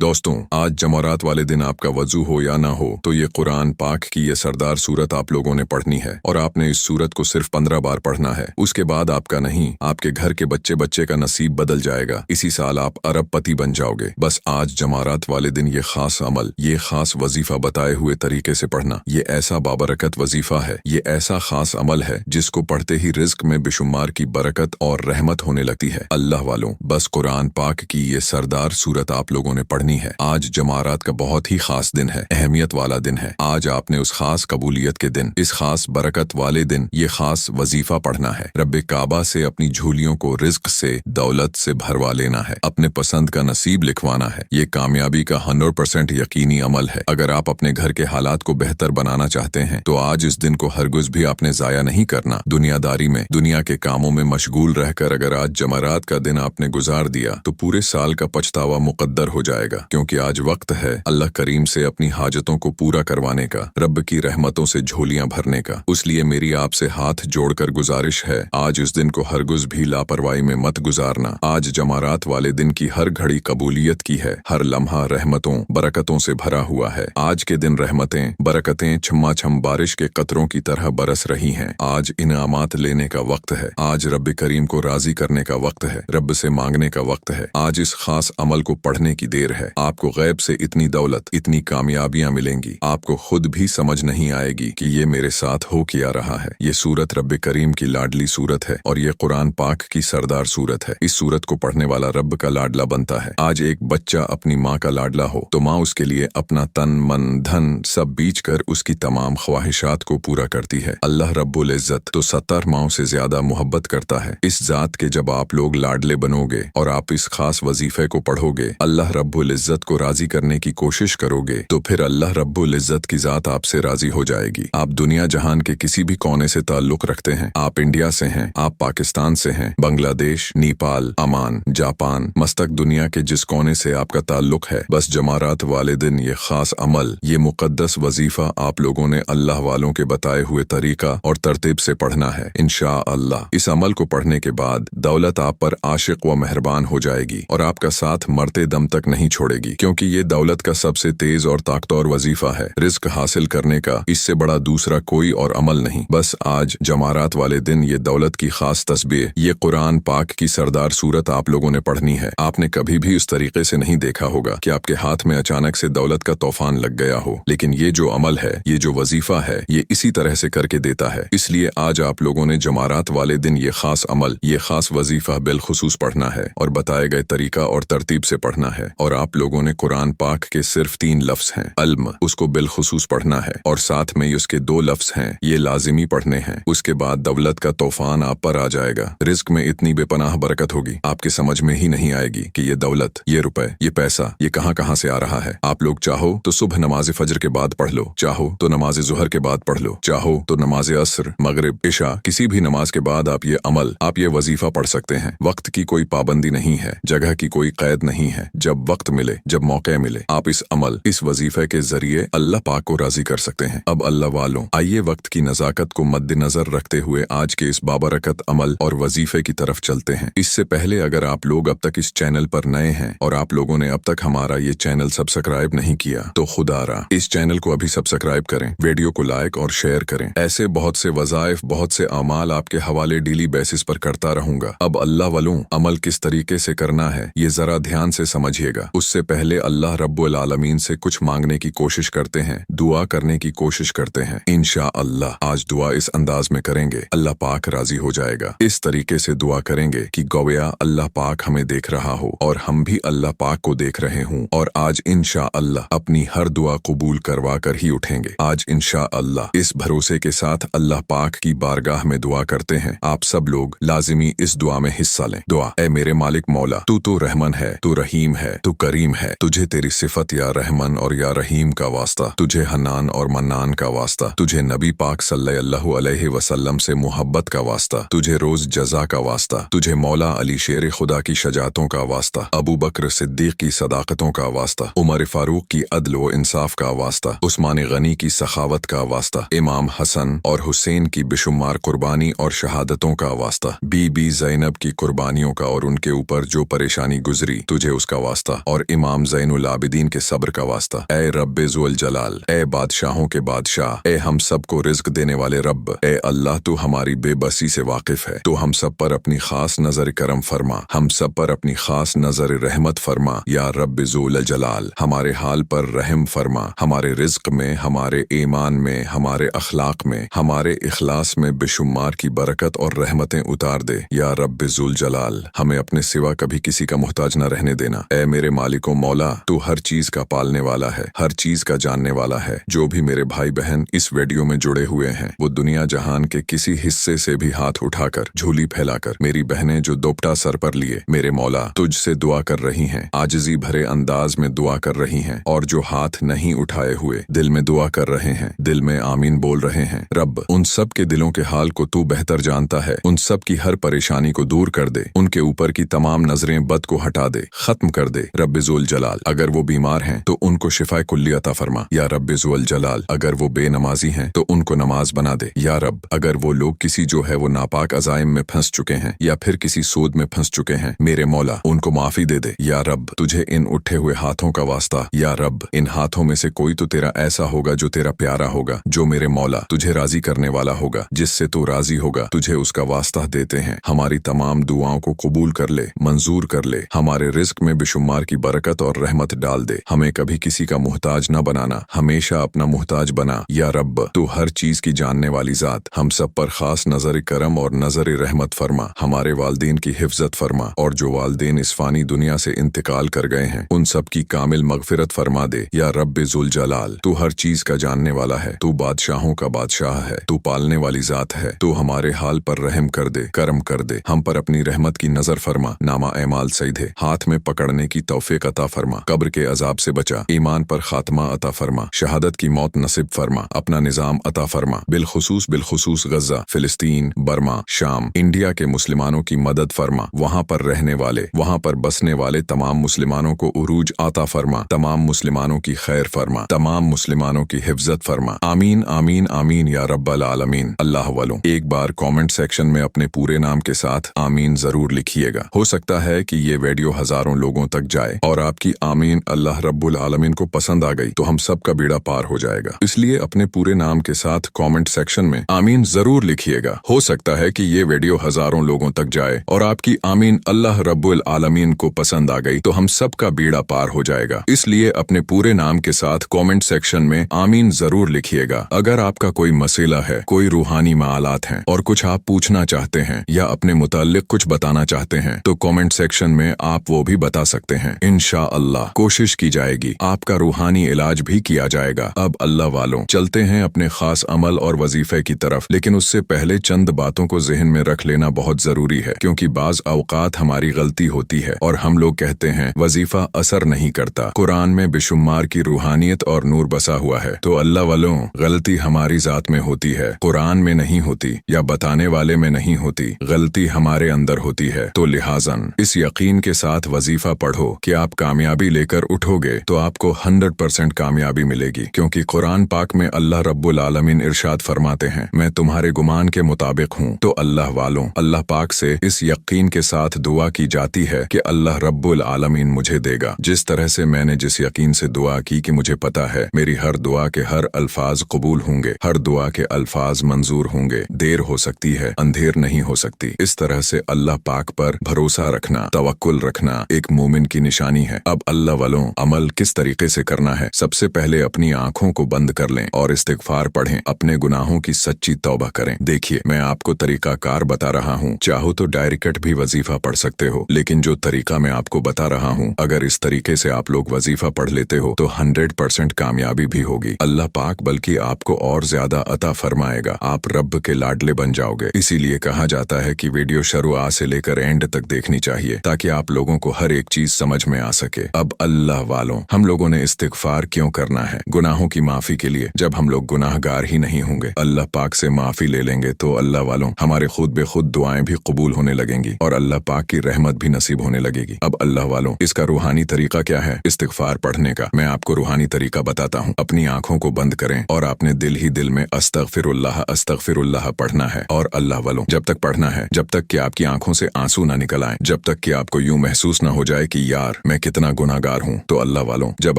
दोस्तों, आज जमरात वाले दिन आपका वजू हो या ना हो तो ये कुरान पाक की ये सरदार सूरत आप लोगों ने पढ़नी है और आपने इस सूरत को सिर्फ 15 बार पढ़ना है। उसके बाद आपका नहीं, आपके घर के बच्चे बच्चे का नसीब बदल जाएगा। इसी साल आप अरबपति बन जाओगे। बस आज जमरात वाले दिन ये खास अमल, ये खास वजीफा बताए हुए तरीके से पढ़ना। ये ऐसा बाबरकत वजीफा है, ये ऐसा खास अमल है जिसको पढ़ते ही रिज्क में बेशुमार की बरकत और रहमत होने लगती है। अल्लाह वालों, बस कुरान पाक की ये सरदार सूरत आप लोगों ने पढ़नी है। आज जमारात का बहुत ही खास दिन है, अहमियत वाला दिन है। आज आपने उस खास कबूलियत के दिन, इस खास बरकत वाले दिन ये खास वजीफा पढ़ना है। रब्बे काबा से अपनी झोलियों को रिज्क से, दौलत से भरवा लेना है, अपने पसंद का नसीब लिखवाना है। ये कामयाबी का 100% यकीनी अमल है। अगर आप अपने घर के हालात को बेहतर बनाना चाहते हैं तो आज इस दिन को हरगिज़ भी आपने जाया नहीं करना। दुनियादारी में, दुनिया के कामों में मशगूल रहकर अगर आज जमरात का दिन आपने गुजार दिया तो पूरे साल का पछतावा मुकद्दर हो जाएगा, क्योंकि आज वक्त है अल्लाह करीम से अपनी हाजतों को पूरा करवाने का, रब की रहमतों से झोलियां भरने का। इसलिए मेरी आपसे हाथ जोड़कर गुजारिश है, आज इस दिन को हरगिज़ भी लापरवाही में मत गुजारना। आज जमारात वाले दिन की हर घड़ी कबूलियत की है, हर लम्हा रहमतों बरकतों से भरा हुआ है। आज के दिन रहमतें बरकतें छम्मा बारिश के कतरों की तरह बरस रही हैं। आज इनामात लेने का वक्त है, आज रब करीम को राजी करने का वक्त है, रब से मांगने का वक्त है। आज इस खास अमल को पढ़ने की देर है। आपको गैब से इतनी दौलत, इतनी कामयाबियां मिलेंगी, आपको खुद भी समझ नहीं आएगी कि ये मेरे साथ हो क्या रहा है। ये सूरत रब करीम की लाडली सूरत है और ये कुरान पाक की सरदार सूरत है। इस सूरत को पढ़ने वाला रब का लाडला बनता है। आज एक बच्चा अपनी माँ का लाडला हो तो माँ उसके लिए अपना तन मन धन सब बीच कर उसकी तमाम ख्वाहिशात को पूरा करती है। अल्लाह रब्बुल इज्जत तो 70 माओं से ज्यादा मोहब्बत करता है। इस जात के जब आप लोग लाडले बनोगे और आप इस खास वजीफे को पढ़ोगे, अल्लाह रब्बुल इज्जत को राजी करने की कोशिश करोगे तो फिर अल्लाह रब्बुल इज्जत की जात आपसे राजी हो जाएगी। आप दुनिया जहान के किसी भी कोने से ताल्लुक रखते हैं, आप इंडिया से हैं, आप पाकिस्तान से हैं, बांग्लादेश, नेपाल, अमान, जापान, मस्तक दुनिया के जिस कोने से आपका ताल्लुक है, बस जमारात वाले दिन ये खास अमल, ये मुकद्दस वजीफा आप लोगों ने अल्लाह वालों के बताए हुए तरीका और तरतीब से पढ़ना है। इंशाअल्लाह इस अमल को पढ़ने के बाद दौलत आप पर आशिक व मेहरबान हो जाएगी और आपका साथ मरते दम तक नहीं छोड़ेगी, क्योंकि ये दौलत का सबसे तेज और ताकतवर वजीफा है। रिज्क हासिल करने का इससे बड़ा दूसरा कोई और अमल नहीं। बस आज जमारात वाले दिन ये दौलत की खास तस्बीह, ये कुरान पाक की सरदार सूरत आप लोगों ने पढ़नी है। आपने कभी भी उस तरीके से नहीं देखा होगा कि आपके हाथ में अचानक से दौलत का तूफान लग गया हो, लेकिन ये जो अमल है, ये जो वजीफा है, ये इसी तरह से करके देता है। इसलिए आज आप लोगों ने जमारात वाले दिन ये खास अमल, ये खास वजीफा बिलखुसूस पढ़ना है और बताए गए तरीका और तरतीब से पढ़ना है। और आप लोगों ने कुरान पाक के सिर्फ 3 लफ्ज हैं, अल्म, उसको बिलखुसूस पढ़ना है और साथ में उसके 2 लफ्ज हैं, ये लाजिमी पढ़ने हैं। उसके बाद दौलत का तूफान आप पर आ जाएगा। रिज्क में इतनी बेपनाह बरकत होगी, आपके समझ में ही नहीं आएगी कि ये दौलत, ये रुपए, ये पैसा, ये कहाँ से आ रहा है। आप लोग चाहो तो सुबह नमाज फजर के बाद पढ़ लो, चाहो तो नमाज जुहर के बाद पढ़ लो, चाहो तो नमाज असर, मगरिब, इशा, किसी भी नमाज के बाद आप ये अमल, आप ये वजीफा पढ़ सकते हैं। वक्त की कोई पाबंदी नहीं है, जगह की कोई कैद नहीं है। जब वक्त मिले, जब मौके मिले, आप इस अमल, इस वजीफे के जरिए अल्लाह पाक को राजी कर सकते हैं। अब अल्लाह वालों, आइए वक्त की नजाकत को मद्देनजर रखते हुए आज के इस बाबरकत अमल और वजीफे की तरफ चलते हैं। इससे पहले अगर आप लोग अब तक इस चैनल पर नए हैं और आप लोगों ने अब तक हमारा ये चैनल सब्सक्राइब नहीं किया तो खुदारा इस चैनल को अभी सब्सक्राइब करें, वीडियो को लाइक और शेयर करें। ऐसे बहुत से वज़ाइफ, बहुत से अमाल आपके हवाले डेली बेसिस पर करता रहूंगा। अब अल्लाह वालों, अमल किस तरीके से करना है ये जरा ध्यान से समझिएगा। उससे पहले अल्लाह रब्बुल आलमीन से कुछ मांगने की कोशिश करते हैं, दुआ करने की कोशिश करते हैं। इंशाअल्लाह आज दुआ इस अंदाज में करेंगे, अल्लाह पाक राजी हो जाएगा। इस तरीके से दुआ करेंगे कि गोया अल्लाह पाक हमें देख रहा हो और हम भी अल्लाह पाक को देख रहे हों, और आज इंशाअल्लाह अपनी हर दुआ कबूल करवा कर ही उठेंगे। आज इंशाअल्लाह इस भरोसे के साथ अल्लाह पाक की बारगाह में दुआ करते हैं। आप सब लोग लाजिमी इस दुआ में हिस्सा लें। दुआ, ऐ मेरे मालिक मौला, तू तो रहमन है, तू रहीम है, तू करीम है, तुझे तेरी सिफत या रहमन और या रहीम का वास्ता, तुझे हन्नान और मन्नान का वास्ता, तुझे नबी पाक सल्लल्लाहु अलैहि वसल्लम से मोहब्बत का वास्ता, तुझे रोज जजा का वास्ता, तुझे मौला अली शेर खुदा की शजातों का वास्ता, अबू बकर सिद्दीक की सदाकतों का वास्ता, उमर फारूक की अदल व इंसाफ का वास्ता, उस्मान गनी की सखावत का वास्ता, इमाम हसन और हुसैन की बेशुमार कुर्बानी और शहादतों का वास्ता, बीबी ज़ैनब की कुर्बानियों का और उनके ऊपर जो परेशानी गुजरी, तुझे उसका वास्ता, और और इमाम ज़ैनुल आबिदीन के सब्र का वास्ता। ए रब्बे ज़ुल जलाल, ए बादशाहों के बादशाह, ए हम सबको रिज़्क देने वाले रब, ए अल्लाह तू हमारी बेबसी से वाकिफ है, तो हम सब पर अपनी खास नजर करम फरमा, हम सब पर अपनी खास नजर रहमत फरमा। या रब्बे ज़ुल जलाल, हमारे हाल पर रहम फरमा, हमारे रिज़्क में, हमारे ईमान में, हमारे अखलाक में, हमारे इखलास में बेशुमार की बरकत और रहमतें उतार दे। या रब्बे ज़ुल जलाल, हमें अपने सिवा कभी किसी का मुहताज न रहने देना। ए मेरे मालिको मौला, तू हर चीज का पालने वाला है, हर चीज का जानने वाला है। जो भी मेरे भाई बहन इस वीडियो में जुड़े हुए हैं, वो दुनिया जहान के किसी हिस्से से भी हाथ उठाकर, झोली फैलाकर, मेरी बहनें जो दोपटा सर पर लिए मेरे मौला तुझसे दुआ कर रही हैं, आजिज़ी भरे अंदाज में दुआ कर रही हैं, और जो हाथ नहीं उठाए हुए दिल में दुआ कर रहे हैं, दिल में आमीन बोल रहे हैं, रब उन सब के दिलों के हाल को तू बेहतर जानता है। उन सब की हर परेशानी को दूर कर दे, उनके ऊपर की तमाम नजरें बद को हटा दे, खत्म कर दे। रब्बे ज़ुल जलाल, अगर वो बीमार हैं तो उनको शिफाए कुल्ली अता फरमा। या रब्बे ज़ुल जलाल, अगर वो बेनमाजी हैं तो उनको नमाज बना दे। या रब, अगर वो लोग किसी जो है वो नापाक अजाइम में फंस चुके हैं या फिर किसी सूद में फंस चुके हैं, मेरे मौला उनको माफी दे दे। या रब, तुझे इन उठे हुए हाथों का वास्ता, या रब इन हाथों में से कोई तो तेरा ऐसा होगा जो तेरा प्यारा होगा, जो मेरे मौला तुझे राजी करने वाला होगा, जिससे तू राजी होगा, तुझे उसका वास्ता देते हैं। हमारी तमाम दुआओं को कबूल कर ले, मंजूर कर ले, हमारे रिज़्क में बेशुमार की बरकत और रहमत डाल दे। हमें कभी किसी का मुहताज न बनाना, हमेशा अपना मुहताज बना। या रब, तू हर चीज की जानने वाली जात, हम सब पर खास नजर करम और नजर रहमत फरमा। हमारे वालदीन की हिफजत फरमा, और जो वालदीन इस फानी दुनिया से इंतकाल कर गए हैं उन सब की कामिल मगफिरत फरमा दे। या रब्बे ज़ुल जलाल, तू हर चीज का जानने वाला है, तू बादशाहों का बादशाह है, तू पालने वाली जात है, तू हमारे हाल पर रहम कर दे, करम कर दे, हम पर अपनी रहमत की नजर फरमा, नामा एमाल सईदे हाथ में पकड़ने की तौफीक अता फरमा, कब्र के अजाब से बचा, ईमान पर खात्मा अता फरमा, शहादत की मौत नसीब फरमा, अपना निजाम अता फरमा। बिलखुसूस गजा, फिलिस्तीन, बर्मा, शाम, इंडिया के मुसलमानों की मदद फरमा। वहाँ पर रहने वाले, वहाँ पर बसने वाले तमाम मुसलमानों को उरूज अता फरमा, तमाम मुसलमानों की खैर फरमा, तमाम मुसलमानों की हिफजत फरमा। आमीन आमीन आमीन या रब्बल आलमीन। अल्लाह वालों, एक बार कमेंट सेक्शन में अपने पूरे नाम के साथ आमीन जरूर लिखिएगा। हो सकता है कि ये वीडियो हजारों लोगों तक जाए और आपकी आमीन अल्लाह रब्बुल आलमीन को पसंद आ गई तो हम सब का बीड़ा पार हो जाएगा। इसलिए अपने पूरे नाम के साथ कमेंट सेक्शन में आमीन जरूर लिखिएगा। हो सकता है कि ये वीडियो हजारों लोगों तक जाए और आपकी आमीन अल्लाह रब्बुल आलमीन को पसंद आ गई तो हम सब का बीड़ा पार हो जाएगा। इसलिए अपने पूरे नाम के साथ कमेंट सेक्शन में आमीन जरूर लिखिएगा। अगर आपका कोई मसला है, कोई रूहानी मालात हैं और कुछ आप पूछना चाहते हैं या अपने मुताल्लिक कुछ बताना चाहते हैं तो कमेंट सेक्शन में आप वो भी बता सकते हैं। इंशाअल्लाह कोशिश की जाएगी, आपका रूहानी इलाज भी किया जाएगा। अब अल्लाह वालों, चलते हैं अपने खास अमल और वजीफे की तरफ, लेकिन उससे पहले चंद बातों को जहन में रख लेना बहुत जरूरी है, क्योंकि बाज औकात हमारी गलती होती है और हम लोग कहते हैं वजीफा असर नहीं करता। कुरान में बेशुमार की रूहानियत और नूर बसा हुआ है, तो अल्लाह वालों गलती हमारी जात में होती है, कुरान में नहीं होती या बताने वाले में नहीं होती, गलती हमारे अंदर होती है। तो लिहाजन इस यकीन के साथ वजीफा पढ़ो कि आप कामयाबी लेकर उठोगे तो आपको 100% कामयाबी मिलेगी, क्योंकि कुरान पाक में अल्लाह रब्बुल आलमीन इरशाद फरमाते हैं, मैं तुम्हारे गुमान के मुताबिक हूँ। तो अल्लाह वालों, अल्लाह पाक से इस यकीन के साथ दुआ की जाती है कि अल्लाह रब्बुल आलमीन मुझे देगा। जिस तरह से मैंने जिस यकीन से दुआ की कि मुझे पता है मेरी हर दुआ के हर अल्फाज कबूल होंगे, हर दुआ के अल्फाज मंजूर होंगे, देर हो सकती है, अंधेर नहीं हो सकती। इस तरह से अल्लाह पाक पर भरोसा रखना, तवक्कुल रखना एक मोमिन की निशानी है। अब अल्लाह वालों, अमल किस तरीके से करना है? सबसे पहले अपनी आंखों को बंद कर लें और इस्तिगफार पढ़ें, अपने गुनाहों की सच्ची तौबा करें। देखिए, मैं आपको तरीका कार बता रहा हूँ, चाहो तो डायरेक्ट भी वजीफा पढ़ सकते हो, लेकिन जो तरीका मैं आपको बता रहा हूँ, अगर इस तरीके से आप लोग वजीफा पढ़ लेते हो तो 100% कामयाबी भी होगी। अल्लाह पाक बल्कि आपको और ज्यादा अता फरमाएगा, आप रब के लाडले बन जाओगे। इसीलिए कहा जाता है कि वीडियो शुरुआत से लेकर एंड तक देखनी चाहिए ताकि आप लोगों को हर एक चीज समझ में आ सके। अब अल्लाह वालों, हम लोगों ने इस्तिगफार क्यों करना है? गुनाहों की माफी के लिए। जब हम लोग गुनाहगार ही नहीं होंगे, अल्लाह पाक से माफी ले लेंगे तो अल्लाह वालों हमारे खुद बेखुद दुआएं भी कबूल होने लगेंगी और अल्लाह पाक की रहमत भी नसीब होने लगेगी। अब अल्लाह वालों, इसका रूहानी तरीका क्या है इस्तिगफार पढ़ने का? मैं आपको रूहानी तरीका बताता हूँ। अपनी आंखों को बंद करें और आपने दिल ही दिल में अस्तगफिरुल्लाह पढ़ना है। और अल्लाह वालों, जब तक पढ़ना है जब तक कि आपकी आंखों से आंसू ना निकल आए, जब तक कि आपको यूं महसूस ना हो जाए कि यार मैं मैं कितना गुनाहगार हूँ। तो अल्लाह वालों, जब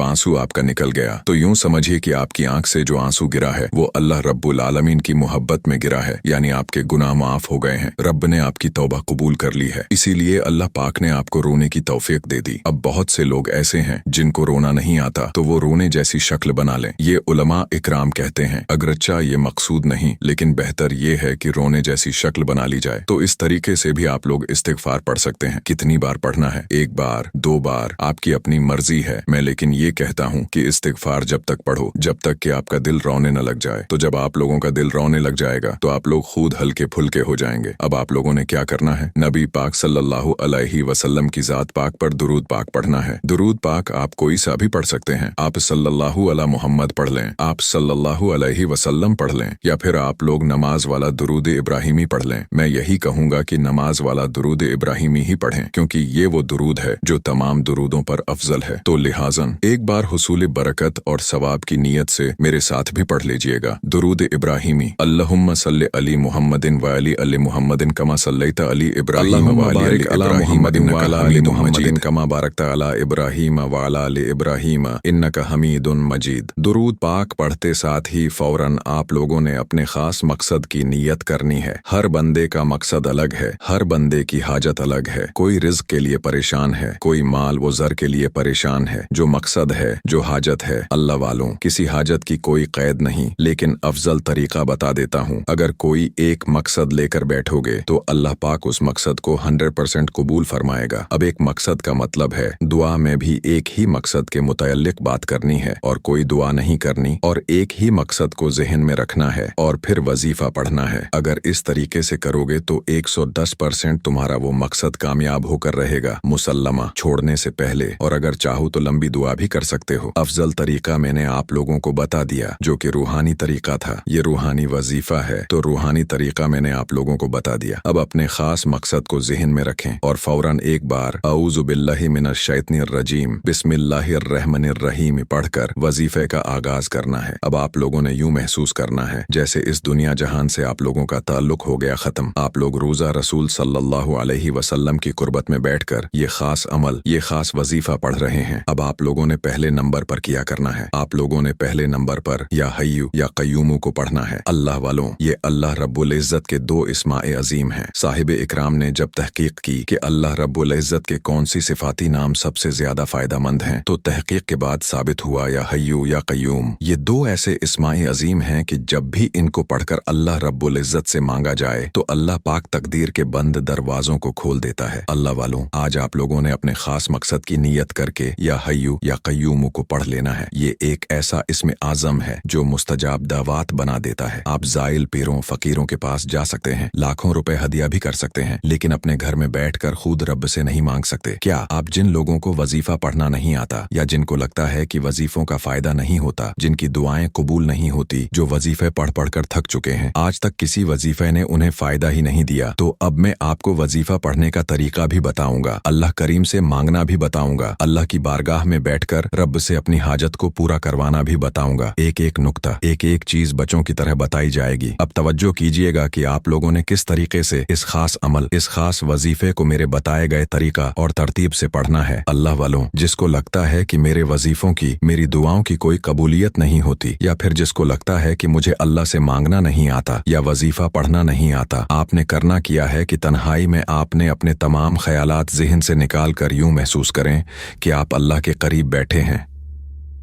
आंसू आपका निकल गया तो यूं समझिए कि आपकी आंख से जो आंसू गिरा है वो अल्लाह रब्बुल आलमीन की मोहब्बत में गिरा है, यानी आपके गुनाह माफ हो गए हैं। रब ने आपकी तौबा कबूल कर ली है, इसीलिए अल्लाह पाक ने आपको रोने की तौफीक दे दी। अब बहुत से लोग ऐसे हैं जिनको रोना नहीं आता तो वो रोने जैसी शक्ल बना लें। ये उलमा इकराम कहते हैं, अगरचा ये मकसूद नहीं, लेकिन बेहतर ये है कि रोने जैसी शक्ल बना ली जाए। तो इस तरीके से भी आप लोग इस्तिगफार पढ़ सकते हैं। कितनी बार पढ़ना है? 1 बार, 2 बार, आपकी अपनी मर्जी है। मैं लेकिन ये कहता हूँ कि इस्तिगफार जब तक पढ़ो जब तक कि आपका दिल रोने न लग जाए। तो जब आप लोगों का दिल रोने लग जाएगा तो आप लोग खुद हल्के फुल्के हो जाएंगे। अब आप लोगों ने क्या करना है? नबी पाक सल्लल्लाहु अलैहि वसल्लम की जात पाक पर दुरूद पाक पढ़ना है। दुरूद पाक आप कोई सा भी पढ़ सकते हैं। आप सल्लल्लाहु अला मुहम्मद पढ़ लें, आप सल्लल्लाहु अलैहि वसल्लम पढ़ लें, या फिर आप लोग नमाज वाला दुरूद इब्राहिमी पढ़ लें। मैं यही कहूंगा कि नमाज वाला दुरूद इब्राहिमी ही पढ़ें, क्योंकि ये वो दुरूद है जो तमाम दुरूदों पर अफजल है। तो लिहाजन एक बार हुसूल बरकत और सवाब की नीयत से मेरे साथ भी पढ़ लीजिएगा दुरूद इब्राहिमी। अल्लाहुम्मा सल्लि अली मुहम्मदिन व अली मुहम्मदिन कमा सल्लैता अली इब्राहिम व अली मुहम्मदिन व अली मुहम्मदिन कमा बारकता अला इब्राहिम व अली इब्राहिम इन्नका हमीदुन मजीद। दुरूद पाक पढ़ते साथ ही फौरन आप लोगों ने अपने खास मकसद की नीयत करनी है। हर बंदे का मकसद अलग है, हर बंदे की हाजत अलग है। कोई रिज़्क के लिए परेशान है, कोई माल व ज़र के लिए परेशान है। जो मकसद है, जो हाजत है, अल्लाह वालों, किसी हाजत की कोई कैद नहीं, लेकिन अफजल तरीका बता देता हूँ। अगर कोई एक मकसद लेकर बैठोगे तो अल्लाह पाक उस मकसद को 100% कबूल फरमाएगा। अब एक मकसद का मतलब है दुआ में भी एक ही मकसद के मुतल्लिक बात करनी है और कोई दुआ नहीं करनी, और एक ही मकसद को ज़हन में रखना है और फिर वजीफा पढ़ना है। अगर इस तरीके से करोगे तो 110% तुम्हारा वो मकसद कामयाब होकर रहेगा, मुसल्लमा, छोड़ने से पहले। और अगर चाहो तो लंबी दुआ भी कर सकते हो। अफजल तरीका मैंने आप लोगों को बता दिया, जो कि रूहानी तरीका था। ये रूहानी वजीफा है, तो रूहानी तरीका मैंने आप लोगों को बता दिया। अब अपने खास मकसद को ज़हन में रखें और फौरन एक बार औज़ु बिल्लाहि मिनश शैतानिर रजीम बिस्मिल्लाहिर रहमानिर रहीम पढ़कर वजीफे का आगाज करना है। अब आप लोगों ने यूं महसूस करना है जैसे इस दुनिया जहान से आप लोगों का ताल्लुक हो गया खत्म। आप लोग रोजा रसूल सल्लल्लाहु अलैहि वसल्लम की कुर्बत में बैठकर ये खास अमल, ये खास वजीफा पढ़ रहे हैं। अब आप लोगों ने पहले नंबर पर किया करना है। आप लोगों ने पहले नंबर पर या हय्यु या कय्यूमु को पढ़ना है। अल्लाह वालों, ये अल्लाह रब्बुल इज़्ज़त के 2 इस्माए अजीम हैं। साहिब इकराम ने जब तहकीक की कि अल्लाह रब्बुल इज़्ज़त के कौन सी सिफाती नाम सबसे ज्यादा फायदामंद हैं, तो तहकीक के बाद साबित हुआ या हय्यु या कय्यूम, ये 2 ऐसे इस्माए अजीम हैं कि जब भी इनको पढ़कर अल्लाह रब्बुल इज़्ज़त से मांगा जाए तो अल्लाह पाक तकदीर के बंद दरवाजों को खोल देता है। अल्लाह वालों, आज आप लोगों ने अपने खास मकसद की नीयत करके या हय्यु या कय्यूम को पढ़ लेना है। ये एक ऐसा इसमें आज़म है जो मुस्तजाब दावात बना देता है। आप जाइल पीरों फकीरों के पास जा सकते हैं, लाखों रुपए हदिया भी कर सकते हैं, लेकिन अपने घर में बैठकर खुद रब से नहीं मांग सकते। क्या आप जिन लोगों को वजीफा पढ़ना नहीं आता या जिनको लगता है कि वजीफों का फायदा नहीं होता, जिनकी दुआएं कबूल नहीं होती, जो वजीफे पढ़ पढ़कर थक चुके हैं, आज तक किसी वजीफे ने उन्हें फायदा ही नहीं दिया, तो अब मैं आपको वजीफा पढ़ने का तरीका भी बताऊंगा, अल्लाह करीम से मांगना भी बताऊंगा, अल्लाह की बारगाह में बैठकर रब से अपनी हाजत को पूरा करवाना भी बताऊंगा। एक एक नुक्ता, एक एक चीज बच्चों की तरह बताई जाएगी। अब तवज्जो कीजिएगा कि आप लोगों ने किस तरीके से इस खास अमल, इस खास वजीफे को मेरे बताए गए तरीका और तरतीब से पढ़ना है। अल्लाह वालों, जिसको लगता है कि मेरे वजीफों की, मेरी दुआओं की कोई कबूलियत नहीं होती, या फिर जिसको लगता है कि मुझे अल्लाह से मांगना नहीं आता या वजीफा पढ़ना नहीं आता, आपने करना किया है कि तन्हाई में आपने अपने तमाम ख्यालात ज़हन से निकाल कर यूं महसूस करें कि आप अल्लाह के करीब बैठे हैं।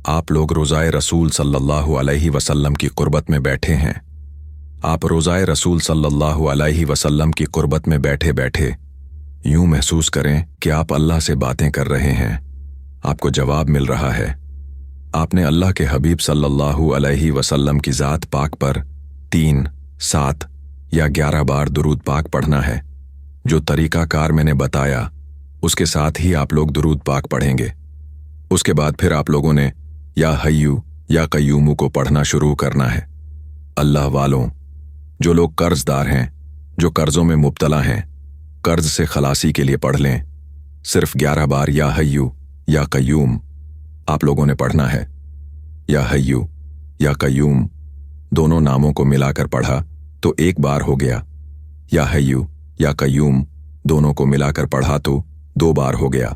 आप लोग रोज़ाए रसूल सल्लल्लाहु अलैहि वसल्लम की कुर्बत में बैठे हैं। आप रोज़ाए रसूल सल्लल्लाहु अलैहि वसल्लम की कुर्बत में बैठे बैठे यूं महसूस करें कि आप अल्लाह से बातें कर रहे हैं, आपको जवाब मिल रहा है। आपने अल्लाह के हबीब सल्लल्लाहु अलैहि वसल्लम की ज़ात पाक पर 3, 7 या 11 बार दुरूद पाक पढ़ना है। जो तरीकाकार मैंने बताया उसके साथ ही आप लोग दुरूद पाक पढ़ेंगे। उसके बाद फिर आप लोगों ने या हय्यु या कय्यूमु को पढ़ना शुरू करना है। अल्लाह वालों, जो लोग कर्जदार हैं, जो कर्जों में मुब्तला हैं, कर्ज से खलासी के लिए पढ़ लें। सिर्फ 11 बार या हय्यु या कय्यूम आप लोगों ने पढ़ना है। या हय्यु या कय्यूम दोनों नामों को मिलाकर पढ़ा तो 1 बार हो गया। या हय्यु या कय्यूम दोनों को मिलाकर पढ़ा तो 2 बार हो गया।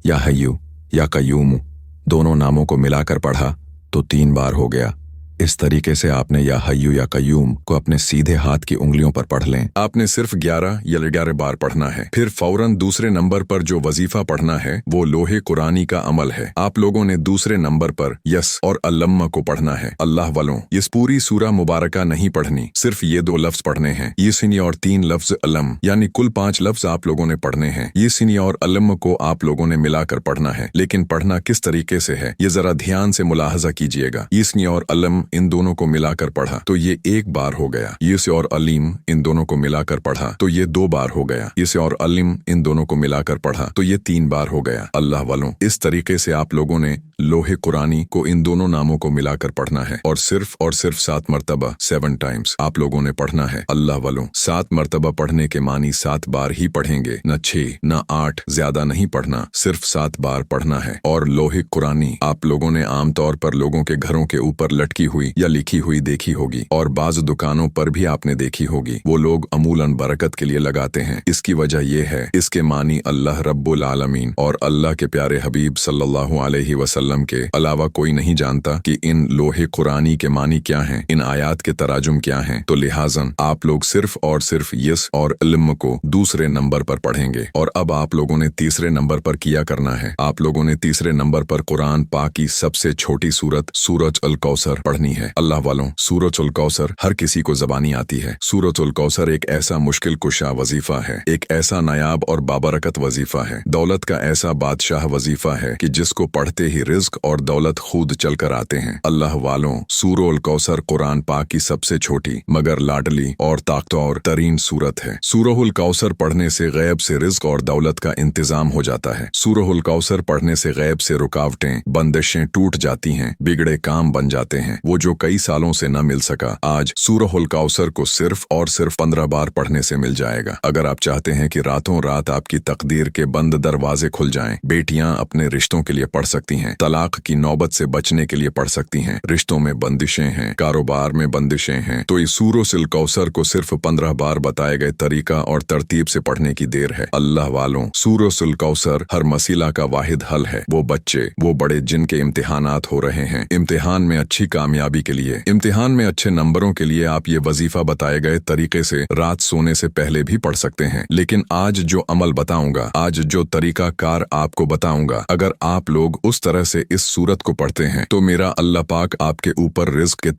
या हय्यू या कय्यूम दोनों नामों को मिलाकर पढ़ा तो 3 बार हो गया। इस तरीके से आपने या हय्यू या कय्यूम को अपने सीधे हाथ की उंगलियों पर पढ़ लें। आपने सिर्फ 11 या 11 बार पढ़ना है। फिर फौरन दूसरे नंबर पर जो वजीफा पढ़ना है वो लोहे कुरानी का अमल है। आप लोगों ने दूसरे नंबर पर यस और अल्लम्मा को पढ़ना है। अल्लाह वालों, इस पूरी सूरा मुबारका नहीं पढ़नी, सिर्फ ये 2 लफ्ज पढ़ने हैं, ये सिनी और 3 लफ्ज अलम, यानी कुल 5 लफ्ज आप लोगों ने पढ़ने हैं। ये सिनी और अलम को आप लोगों ने मिलाकर पढ़ना है, लेकिन पढ़ना किस तरीके से है ये जरा ध्यान से मुलाहजा कीजिएगा। ये सिनी और अलम इन दोनों को मिलाकर पढ़ा तो ये 1 बार हो गया। ये से और अलीम इन दोनों को मिलाकर पढ़ा तो ये 2 बार हो गया। ये से और अलीम इन दोनों को मिलाकर पढ़ा तो ये 3 बार हो गया। अल्लाह वालों, इस तरीके से आप लोगों ने लोहे कुरानी को इन दोनों नामों को मिलाकर पढ़ना है और सिर्फ 7 मरतबा 7 टाइम्स आप लोगों ने पढ़ना है। अल्लाह वालों, 7 मरतबा पढ़ने के मानी 7 बार ही पढ़ेंगे, न 6 न 8, ज्यादा नहीं पढ़ना, सिर्फ 7 बार पढ़ना है। और लोहे कुरानी आप लोगों ने आमतौर पर लोगों के घरों के ऊपर लटकी हुई या लिखी हुई देखी होगी और बाज़ दुकानों पर भी आपने देखी होगी। वो लोग अमूलन बरकत के लिए लगाते हैं। इसकी वजह यह है, इसके मानी अल्लाह रब्बुल आलमीन और अल्लाह के प्यारे हबीब सल्लल्लाहु अलैहि वसल्लम के अलावा कोई नहीं जानता कि इन लोहे कुरानी के मानी क्या हैं, इन आयात के तराजुम क्या हैं। तो लिहाजन आप लोग सिर्फ और सिर्फ यस और इल्म को दूसरे नंबर पर पढ़ेंगे। और अब आप लोगों ने तीसरे नंबर पर किया करना है। आप लोगों ने तीसरे नंबर पर कुरान पाक की सबसे छोटी सूरत सूरज अल कौसर पढ़नी है। अल्लाह वालों, सूरज अल कौसर हर किसी को ज़बानी आती है। सूरज अल कौसर एक ऐसा मुश्किल कुशा वजीफा है, एक ऐसा नायाब और बाबरकत वजीफा है, दौलत का ऐसा बादशाह वजीफा है कि जिसको पढ़ते ही रिज्क और दौलत खुद चलकर आते हैं। अल्लाह वालों, सूरह अल कौसर कुरान पाक की सबसे छोटी मगर लाडली और ताकतवर तरीन सूरत है। सूरह अल कौसर पढ़ने से गैब से रिज्क और दौलत का इंतजाम हो जाता है। सूरह अल कौसर पढ़ने से गैब से रुकावटें बंदिशें टूट जाती हैं, बिगड़े काम बन जाते हैं। वो जो कई सालों से न मिल सका, आज सूरह अल कौसर को सिर्फ और सिर्फ 15 बार पढ़ने से मिल जाएगा। अगर आप चाहते हैं कि रातों रात आपकी तकदीर के बंद दरवाजे खुल जाएं, बेटियां अपने रिश्तों के लिए पढ़ सकती हैं, तलाक की नौबत से बचने के लिए पढ़ सकती हैं, रिश्तों में बंदिशें हैं, कारोबार में बंदिशें हैं, तो इस सूरह अल कौसर को सिर्फ 15 बार बताए गए तरीका और तरतीब से पढ़ने की देर है। अल्लाह वालों, सूरह अल कौसर हर मसीला का वाहिद हल है। वो बच्चे, वो बड़े जिनके इम्तिहानात हो रहे हैं, इम्तिहान में अच्छी कामयाबी के लिए, इम्तिहान में अच्छे नंबरों के लिए आप ये वजीफा बताए गए तरीके से रात सोने से पहले भी पढ़ सकते हैं। लेकिन आज जो अमल बताऊंगा, आज जो तरीका कार आपको बताऊंगा, अगर आप लोग उस तरह से इस सूरत को पढ़ते हैं तो मेरा अल्लाह पाक आपके ऊपर रिज्क के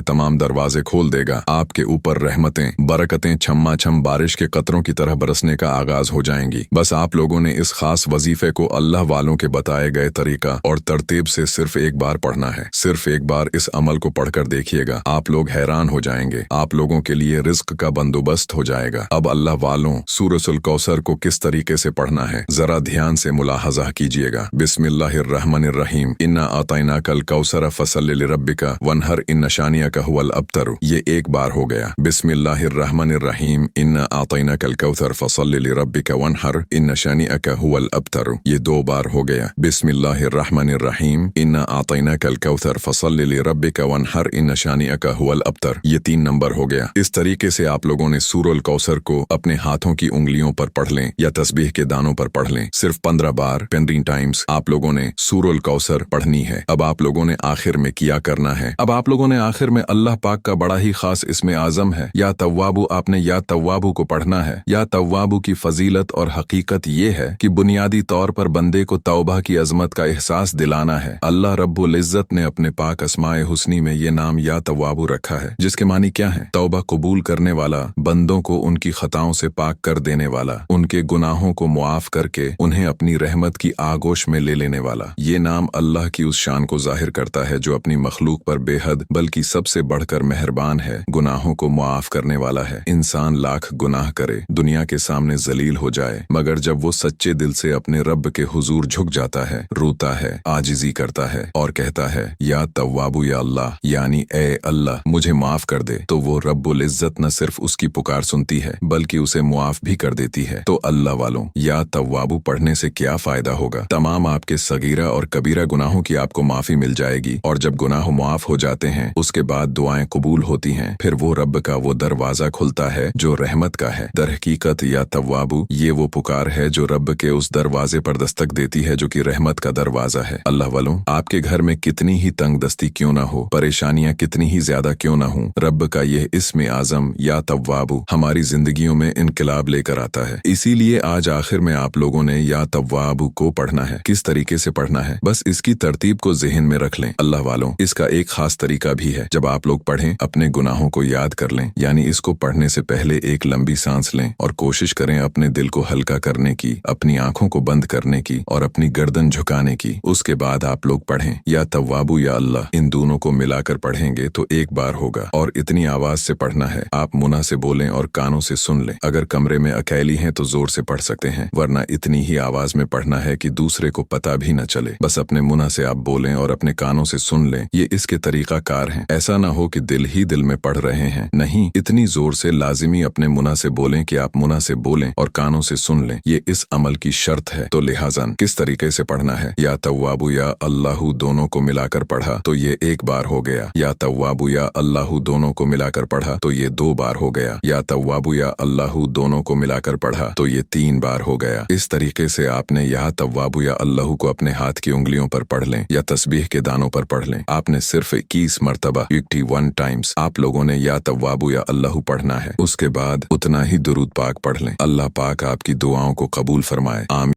तमाम दरवाजे खोल देगा। आपके ऊपर रहमतें बरकतें छम्मा छम बारिश के कतरों की तरह बरसने का आगाज हो जाएंगी। बस आप लोगों ने इस खास वजीफे को अल्लाह वालों के बताए गए तरीका और तरतीब से सिर्फ 1 बार पढ़ना है। सिर्फ 1 बार इस अमल को पढ़कर देखिएगा, आप लोग हैरान हो जाएंगे। आप लोगों के लिए रिज्क का बंदोबस्त हो जाएगा। अब अल्लाह वालों, सूरह अल कौसर को किस तरीके से पढ़ना है जरा ध्यान से मुलाहजा कीजिएगा। बिस्मिल्लाहिर्रहमानिर्रहीम, इन्ना आतैनाकल कौसर फसल्लि लिरब्बिका वन्हर इन्न शानियका हुवल अब्तर। ये 1 बार हो गया। बिस्मिल्लाहिर्रहमानिर्रहीम, इन्ना आतैनाकल कौसर फसल्लि लिरब्बिका वन्हर इन्न शानियका हुवल अब्तर। ये 2 बार हो गया। बिस्मिल्लाहिर्रहमानिर्रहीम, इन्ना आतैनाकल कौसर फसल्लि लिरब्बिका वन्हर इन्न शानियका हुवल अब्तर। ये 3 नंबर हो गया। इस तरीके से आप लोगों ने सूरह अल कौसर को अपने हाथों की उंगलियों पर पढ़ लें या तस्बीह के दानों पर पढ़ लें। सिर्फ 15 बार 15 टाइम्स आप लोगों ने सूरह अल कौसर पढ़नी है। अब आप लोगों ने आखिर में किया करना है। अब आप लोगों ने आखिर में अल्लाह पाक का बड़ा ही खास इसमें आजम है या तव्वाबू, आपने या तव्वाबू को पढ़ना है। या तव्वाबू की फजीलत और हकीकत ये है कि बुनियादी तौर पर बंदे को तौबा की अजमत का एहसास दिलाना है। अल्लाह रब्बुल इज्जत ने अपने पाक अस्माए हुस्नी में ये नाम या तव्वाबू रखा है, जिसके मानी क्या है? तौबा कबूल करने वाला, बंदों को उनकी खताओं से पाक कर देने वाला, उनके गुनाहों को मुआफ करके उन्हें अपनी रहमत की आगोश में ले लेने वाला। ये नाम अल्लाह की उस शान को जाहिर करता है जो अपनी मखलूक पर बेहद बल्कि सबसे बढ़कर मेहरबान है, गुनाहों को मुआफ करने वाला है। इंसान लाख गुनाह करे, दुनिया के सामने जलील हो जाए, मगर जब वो सच्चे दिल से अपने रब के हुजूर झुक जाता है, रोता है, आजिजी करता है और कहता है या तव्वाबू या अल्लाह, यानी ए अल्लाह मुझे माफ कर दे, तो वो रब्बुल इज्जत न सिर्फ उसकी पुकार सुनती है बल्कि उसे मुआफ भी कर देती है। तो अल्लाह वालों, या तव्वाबू पढ़ने से क्या फायदा होगा? तमाम आपके सगीरा और कबीरा गुनाहों की आपको माफी मिल जाएगी, और जब गुनाह माफ हो जाते हैं उसके बाद दुआएं कबूल होती हैं। फिर वो रब का वो दरवाजा खुलता है जो रहमत का है। दर हकीकत या तव्वाबू, ये वो पुकार है जो रब के उस दरवाजे पर दस्तक देती है जो कि रहमत का दरवाजा है। अल्लाह वालों, आपके घर में कितनी ही तंग दस्ती क्यों ना हो, परेशानियां कितनी ही ज्यादा क्यों ना हो, रब का यह इस्म आजम या तव्वाबू हमारी जिंदगियों में इनकलाब लेकर आता है। इसीलिए आज आखिर में आप लोगों ने या तव्वाबू को पढ़ना है। किस तरीके से पढ़ना है, बस इसकी तरतीब को ज़हन में रख लें। अल्लाह वालों, इसका एक खास तरीका भी है। जब आप लोग पढ़ें अपने गुनाहों को याद कर लें, यानी इसको पढ़ने से पहले एक लंबी सांस लें और कोशिश करें अपने दिल को हल्का करने की, अपनी आंखों को बंद करने की और अपनी गर्दन झुकाने की। उसके बाद आप लोग पढ़ें या तव्वाबू या अल्लाह, इन दोनों को मिलाकर पढ़ेंगे तो एक बार होगा। और इतनी आवाज से पढ़ना है, आप मुंह से बोलें और कानों से सुन लें। अगर कमरे में अकेली हैं तो जोर से पढ़ सकते हैं, वरना इतनी ही आवाज में पढ़ना है कि दूसरे को पता भी न चले। बस अपने मुंह से आप बोलें और अपने कानों से सुन लें। ये इसके तरीका कार हैं। ऐसा ना हो कि दिल ही दिल में पढ़ रहे हैं, नहीं, इतनी जोर से लाजिमी अपने मुंह से बोलें कि आप मुंह से बोलें और कानों से सुन लें। ये इस अमल की शर्त है। तो लिहाजन किस तरीके से पढ़ना है, या तव्वाबू या अल्लाहू दोनों को मिलाकर पढ़ा तो ये एक बार हो गया, या तव्वाबू या अल्लाहू दोनों को मिलाकर पढ़ा तो ये 2 बार हो गया, या तव्वाबू या अल्लाहू दोनों को मिलाकर पढ़ा तो ये 3 बार हो गया। इस तरीके से आपने या तव्वाबू या अल्लाहू को अपने हाथ की उंगलियों पर पढ़ लें या तस्बीह के दानों पर पढ़ लें। आपने सिर्फ 21 मरतबा 81 टाइम्स आप लोगों ने या तव्वाबू या अल्लाहू पढ़ना है। उसके बाद उतना ही दुरूद पाक पढ़ लें। अल्लाह पाक आपकी दुआओं को कबूल फरमाए। आमीन।